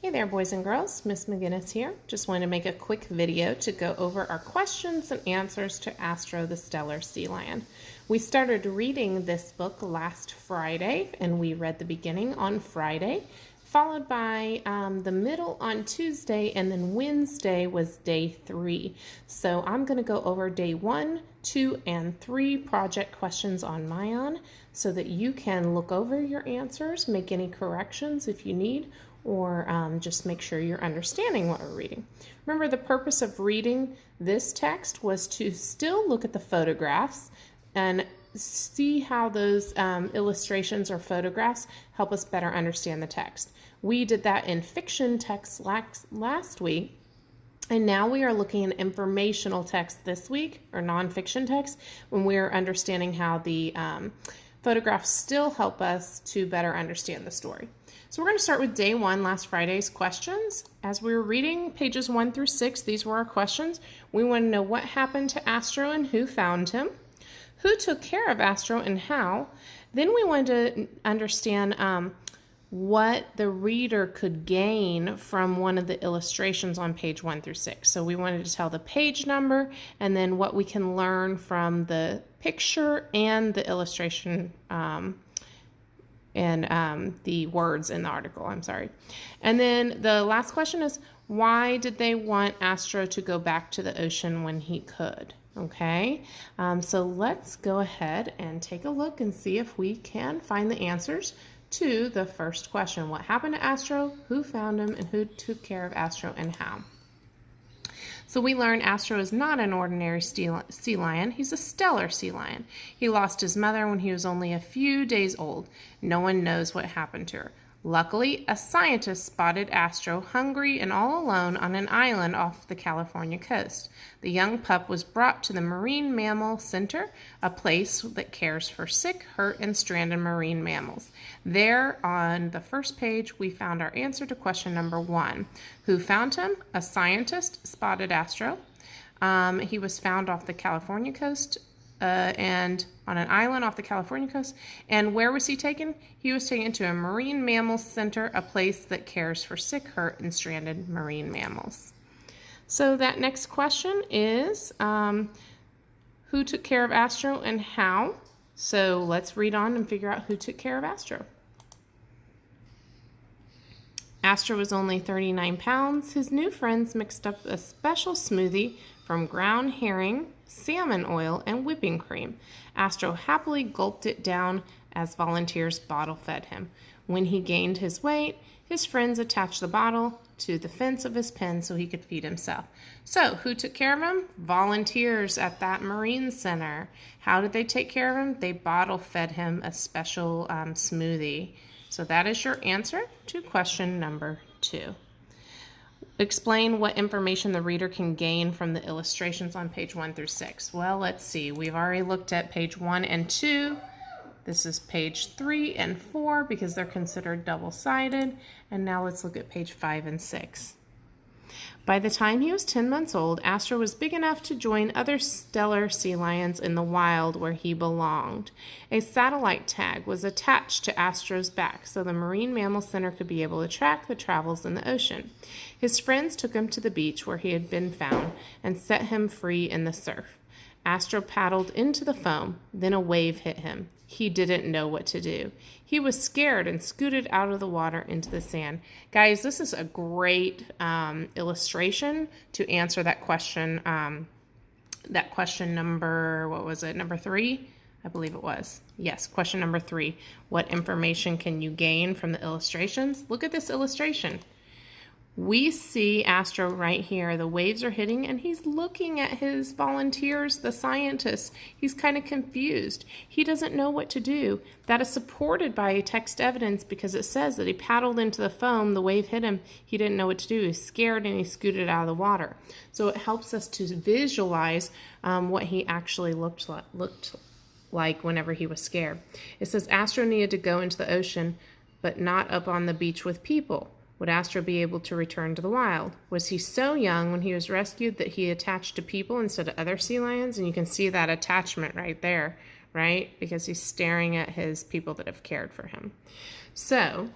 Hey there, boys and girls. Miss McGinnis here. Just wanted to make a quick video to go over our questions and answers to Astro the Stellar Sea Lion. We started reading this book last Friday, and we read the beginning on Friday, followed by the middle on Tuesday, and then Wednesday was day 3. So I'm going to go over day 1, 2, and 3 project questions on Mayan so that you can look over your answers, make any corrections if you need, or just make sure you're understanding what we're reading. Remember, the purpose of reading this text was to still look at the photographs and see how those illustrations or photographs help us better understand the text. We did that in fiction text last week, and now we are looking at informational text this week, or nonfiction text, when we're understanding how the photographs still help us to better understand the story. So we're going to start with day 1, last Friday's questions. As we were reading pages 1 through 6, these were our questions. We want to know what happened to Astro and who found him, who took care of Astro and how. Then we wanted to understand what the reader could gain from one of the illustrations on page 1 through 6. So we wanted to tell the page number and then what we can learn from the picture and the illustration and the words in the article, And then the last question is, why did they want Astro to go back to the ocean when he could? Okay, so let's go ahead and take a look and see if we can find the answers to the first question. What happened to Astro, who found him, and who took care of Astro and how? So we learn Astro is not an ordinary sea lion. He's a stellar sea lion. He lost his mother when he was only a few days old. No one knows what happened to her. Luckily, a scientist spotted Astro hungry and all alone on an island off the California coast. The young pup was brought to the Marine Mammal Center, a place that cares for sick, hurt, and stranded marine mammals. There, on the first page, we found our answer to question number 1. Who found him? A scientist spotted Astro. He was found off the California coast and on an island off the California coast. And where was he taken? He was taken to a Marine Mammal Center, a place that cares for sick, hurt, and stranded marine mammals. So that next question is, who took care of Astro and how? So let's read on and figure out who took care of Astro. Astro was only 39 pounds. His new friends mixed up a special smoothie from ground herring, salmon oil, and whipping cream. Astro happily gulped it down as volunteers bottle fed him. When he gained his weight, his friends attached the bottle to the fence of his pen so he could feed himself. So, who took care of him? Volunteers at that marine center. How did they take care of him? They bottle fed him a special smoothie. So that is your answer to question number 2. Explain what information the reader can gain from the illustrations on page 1 through 6. Well, let's see. We've already looked at page 1 and 2. This is page 3 and 4 because they're considered double-sided. And now let's look at page 5 and 6. By the time he was 10 months old, Astro was big enough to join other stellar sea lions in the wild where he belonged. A satellite tag was attached to Astro's back so the Marine Mammal Center could be able to track the travels in the ocean. His friends took him to the beach where he had been found and set him free in the surf. Astro paddled into the foam, then a wave hit him. He didn't know what to do. He was scared and scooted out of the water into the sand. Guys, this is a great illustration to answer that question number, what was it, number 3? I believe it was. Yes, question number 3. What information can you gain from the illustrations? Look at this illustration. We see Astro right here. The waves are hitting and he's looking at his volunteers, the scientists. He's kind of confused. He doesn't know what to do. That is supported by text evidence because it says that he paddled into the foam, the wave hit him, he didn't know what to do. He was scared and he scooted out of the water. So it helps us to visualize what he actually looked like whenever he was scared. It says Astro needed to go into the ocean, but not up on the beach with people. Would Astro be able to return to the wild? Was he so young when he was rescued that he attached to people instead of other sea lions? And you can see that attachment right there, right? Because he's staring at his people that have cared for him. So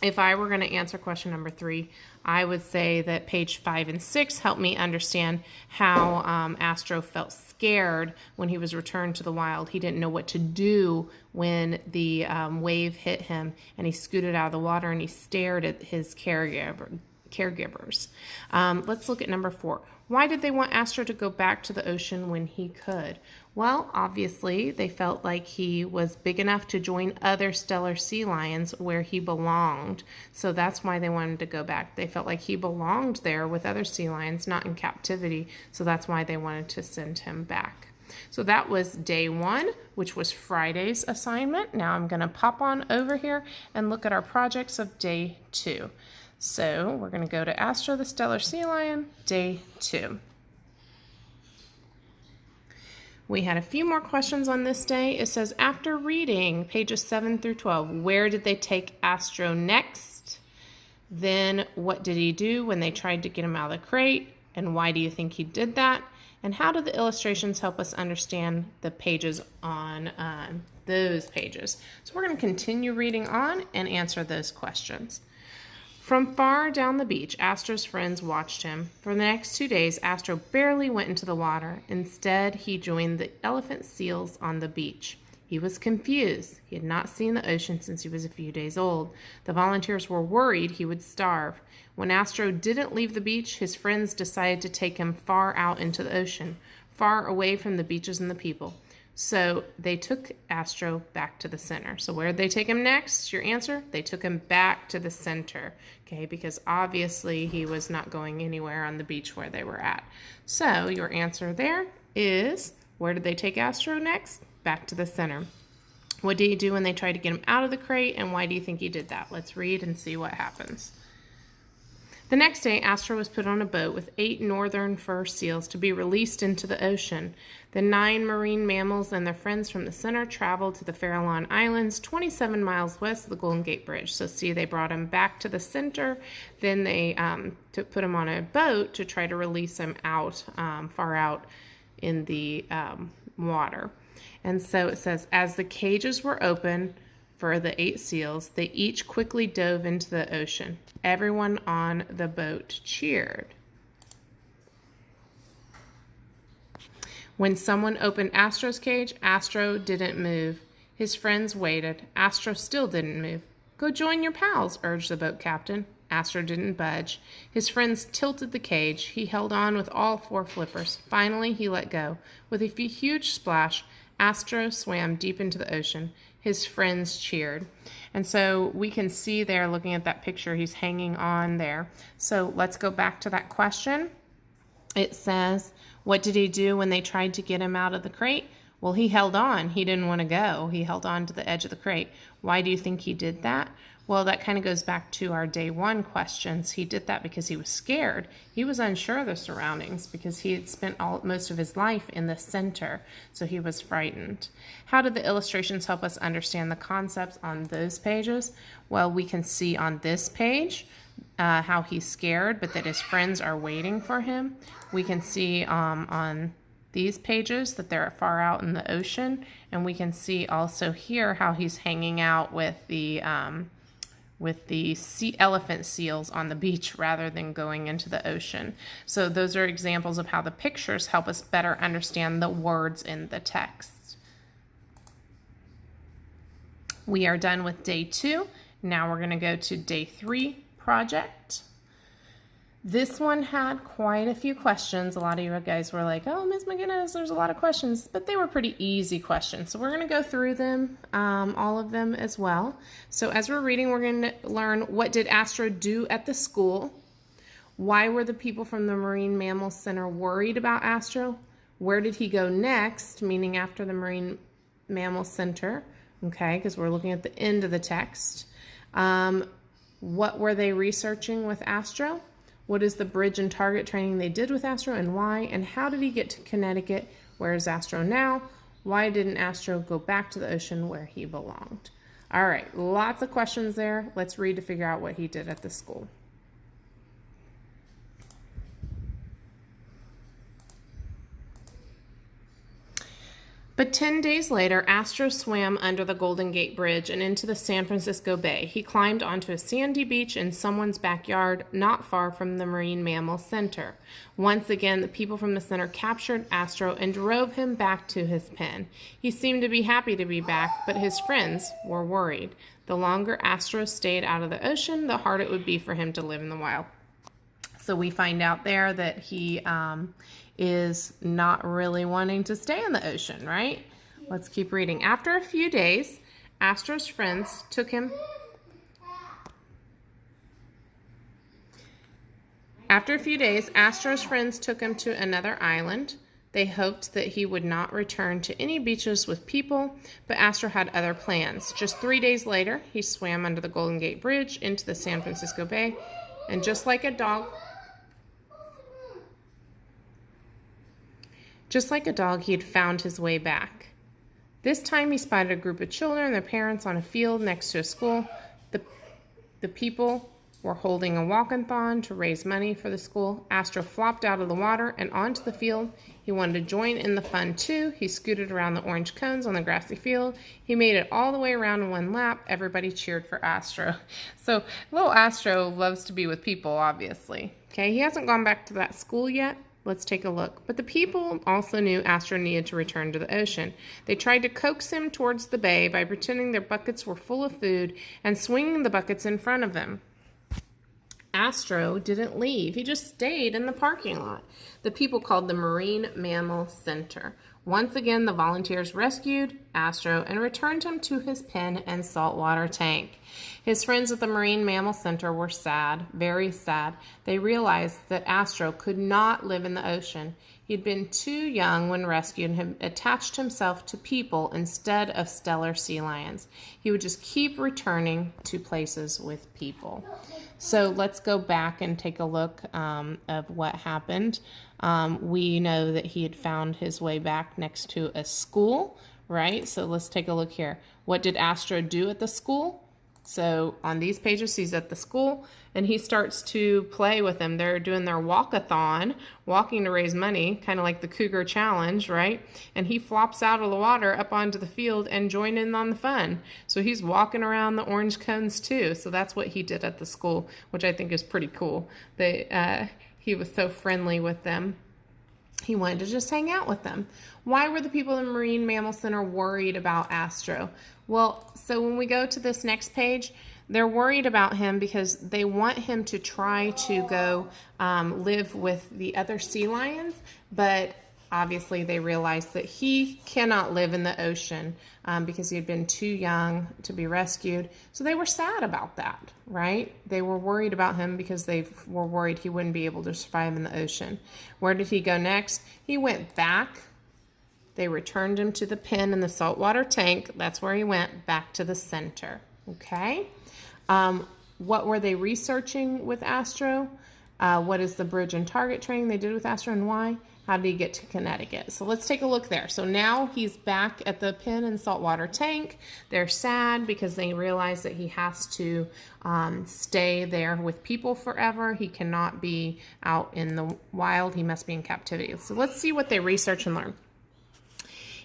if I were going to answer question number 3, I would say that page 5 and 6 helped me understand how Astro felt scared when he was returned to the wild. He didn't know what to do when the wave hit him, and he scooted out of the water and he stared at his caregivers. Let's look at number 4. Why did they want Astro to go back to the ocean when he could? Well, obviously, they felt like he was big enough to join other stellar sea lions where he belonged. So that's why they wanted to go back. They felt like he belonged there with other sea lions, not in captivity. So that's why they wanted to send him back. So that was day 1, which was Friday's assignment. Now I'm going to pop on over here and look at our projects of day 2. So we're going to go to Astro the Stellar Sea Lion, day 2. We had a few more questions on this day. It says, after reading pages 7 through 12, where did they take Astro next? Then what did he do when they tried to get him out of the crate? And why do you think he did that? And how do the illustrations help us understand the pages on those pages? So we're going to continue reading on and answer those questions. From far down the beach, Astro's friends watched him. For the next 2 days, Astro barely went into the water. Instead, he joined the elephant seals on the beach. He was confused. He had not seen the ocean since he was a few days old. The volunteers were worried he would starve. When Astro didn't leave the beach, his friends decided to take him far out into the ocean, far away from the beaches and the people. So they took Astro back to the center. So where did they take him next? Your answer? They took him back to the center, okay, because obviously he was not going anywhere on the beach where they were at. So your answer there is, where did they take Astro next? Back to the center. What did he do when they tried to get him out of the crate, and why do you think he did that? Let's read and see what happens. The next day, Astro was put on a boat with 8 northern fur seals to be released into the ocean. The 9 marine mammals and their friends from the center traveled to the Farallon Islands, 27 miles west of the Golden Gate Bridge. So see, they brought him back to the center. Then they put him on a boat to try to release him out, far out in the water. And so it says, as the cages were open for the 8 seals, they each quickly dove into the ocean. Everyone on the boat cheered. When someone opened Astro's cage, Astro didn't move. His friends waited. Astro still didn't move. Go join your pals, urged the boat captain. Astro didn't budge. His friends tilted the cage. He held on with all 4 flippers. Finally, he let go. With a huge splash, Astro swam deep into the ocean. His friends cheered. And so we can see there, looking at that picture, he's hanging on there. So let's go back to that question. It says, what did he do when they tried to get him out of the crate? Well, he held on. He didn't want to go. He held on to the edge of the crate. Why do you think he did that? Well, that kind of goes back to our day 1 questions. He did that because he was scared. He was unsure of the surroundings because he had spent most of his life in the center, so he was frightened. How did the illustrations help us understand the concepts on those pages? Well, we can see on this page how he's scared, but that his friends are waiting for him. We can see on these pages that they're far out in the ocean, and we can see also here how he's hanging out with the elephant seals on the beach rather than going into the ocean. So those are examples of how the pictures help us better understand the words in the text. We are done with day 2. Now we're going to go to day 3 project. This one had quite a few questions. A lot of you guys were like, oh, Ms. McGinnis, there's a lot of questions, but they were pretty easy questions. So we're going to go through them, all of them as well. So as we're reading, we're going to learn, what did Astro do at the school? Why were the people from the Marine Mammal Center worried about Astro? Where did he go next, meaning after the Marine Mammal Center? Okay, because we're looking at the end of the text. What were they researching with Astro? What is the bridge and target training they did with Astro, and why? And how did he get to Connecticut? Where is Astro now? Why didn't Astro go back to the ocean where he belonged? All right, lots of questions there. Let's read to figure out what he did at the school. But But 10 days later, Astro swam under the Golden Gate Bridge and into the San Francisco Bay. He climbed onto a sandy beach in someone's backyard not far from the Marine Mammal Center. Once again, the people from the center captured Astro and drove him back to his pen. He seemed to be happy to be back, but his friends were worried. The longer Astro stayed out of the ocean, the harder it would be for him to live in the wild. So we find out there that he is not really wanting to stay in the ocean, right? Let's keep reading. After a few days, Astro's friends took him to another island. They hoped that he would not return to any beaches with people, but Astro had other plans. Just 3 days later, he swam under the Golden Gate Bridge into the San Francisco Bay, and just like a dog, he had found his way back. This time he spotted a group of children and their parents on a field next to a school. The people were holding a walk-a-thon to raise money for the school. Astro flopped out of the water and onto the field. He wanted to join in the fun too. He scooted around the orange cones on the grassy field. He made it all the way around in one lap. Everybody cheered for Astro. So little Astro loves to be with people, obviously. Okay, he hasn't gone back to that school yet. Let's take a look. But the people also knew Astro needed to return to the ocean. They tried to coax him towards the bay by pretending their buckets were full of food and swinging the buckets in front of him. Astro didn't leave. He just stayed in the parking lot. The people called the Marine Mammal Center. Once again, the volunteers rescued Astro and returned him to his pen and saltwater tank. His friends at the Marine Mammal Center were sad, very sad. They realized that Astro could not live in the ocean. He'd been too young when rescued and had attached himself to people instead of stellar sea lions. He would just keep returning to places with people. So let's go back and take a look of what happened. We know that he had found his way back next to a school, right? So let's take a look here. What did Astro do at the school? So on these pages, he's at the school and he starts to play with them. They're doing their walk-a-thon, walking to raise money, kind of like the Cougar Challenge, right? And he flops out of the water up onto the field and joined in on the fun. So he's walking around the orange cones too. So that's what he did at the school, which I think is pretty cool. He was so friendly with them. He wanted to just hang out with them. Why were the people in the Marine Mammal Center worried about Astro? Well, so when we go to this next page, they're worried about him because they want him to try to go live with the other sea lions, but obviously they realized that he cannot live in the ocean because he had been too young to be rescued. So they were sad about that, right? They were worried about him because they were worried he wouldn't be able to survive in the ocean. Where did he go next? He went back. They returned him to the pen in the saltwater tank. That's where he went, back to the center, okay? What were they researching with Astro? What is the bridge and target training they did with Astro and why? How did he get to Connecticut? So let's take a look there. So now he's back at the pen and saltwater tank. They're sad because they realize that he has to stay there with people forever. He cannot be out in the wild. He must be in captivity. So let's see what they research and learn.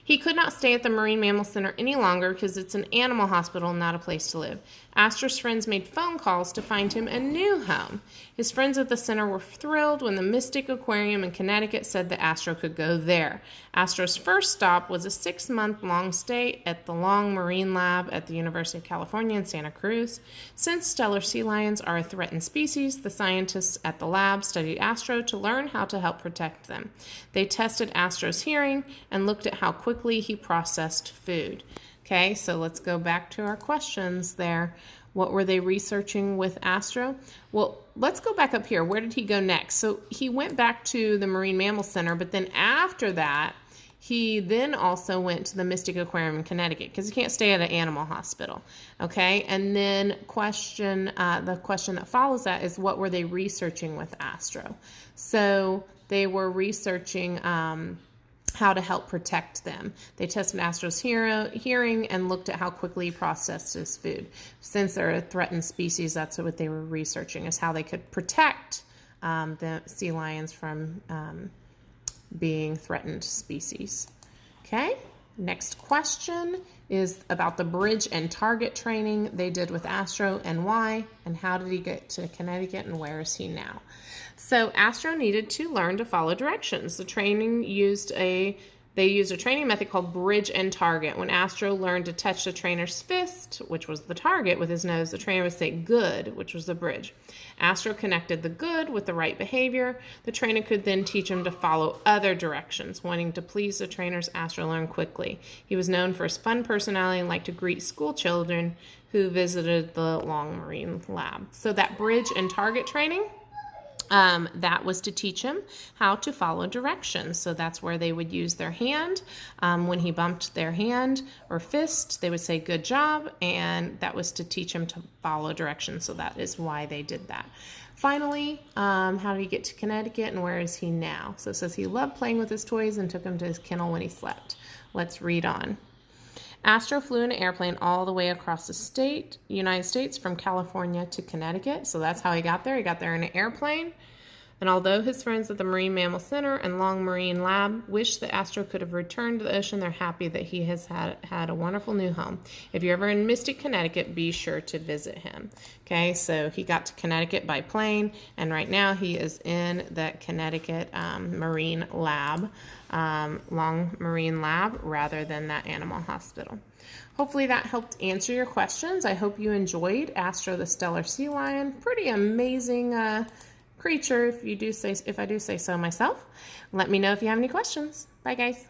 He could not stay at the Marine Mammal Center any longer because it's an animal hospital, not a place to live. Astro's friends made phone calls to find him a new home. His friends at the center were thrilled when the Mystic Aquarium in Connecticut said that Astro could go there. Astro's first stop was a 6-month-long stay at the Long Marine Lab at the University of California in Santa Cruz. Since stellar sea lions are a threatened species, the scientists at the lab studied Astro to learn how to help protect them. They tested Astro's hearing and looked at how quickly he processed food. Okay, so let's go back to our questions there. What were they researching with Astro? Well, let's go back up here. Where did he go next? So he went back to the Marine Mammal Center, but then after that, he then also went to the Mystic Aquarium in Connecticut because he can't stay at an animal hospital. Okay, and then the question that follows that is what were they researching with Astro? So they were researching how to help protect them. They tested Astro's hearing and looked at how quickly he processed his food. Since they're a threatened species, that's what they were researching, is how they could protect the sea lions from being threatened species. Okay, Next question is about the bridge and target training they did with Astro and why, and how did he get to Connecticut and where is he now? So Astro needed to learn to follow directions. They used a training method called bridge and target. When Astro learned to touch the trainer's fist, which was the target, with his nose, the trainer would say good, which was the bridge. Astro connected the good with the right behavior. The trainer could then teach him to follow other directions. Wanting to please the trainers, Astro learned quickly. He was known for his fun personality and liked to greet school children who visited the Long Marine Lab. So that bridge and target training, that was to teach him how to follow directions. So that's where they would use their hand. When he bumped their hand or fist, they would say, good job. And that was to teach him to follow directions. So that is why they did that. Finally, how did he get to Connecticut and where is he now? So it says he loved playing with his toys and took him to his kennel when he slept. Let's read on. Astro flew in an airplane all the way across the United States from California to Connecticut. So that's how he got there. He got there in an airplane. And although his friends at the Marine Mammal Center and Long Marine Lab wish that Astro could have returned to the ocean, they're happy that he has had a wonderful new home. If you're ever in Mystic, Connecticut, be sure to visit him. Okay, so he got to Connecticut by plane, and right now he is in the Connecticut Marine Lab, Long Marine Lab, rather than that animal hospital. Hopefully that helped answer your questions. I hope you enjoyed Astro the Stellar Sea Lion. Pretty amazing creature, if I do say so myself. Let me know if you have any questions. Bye, guys.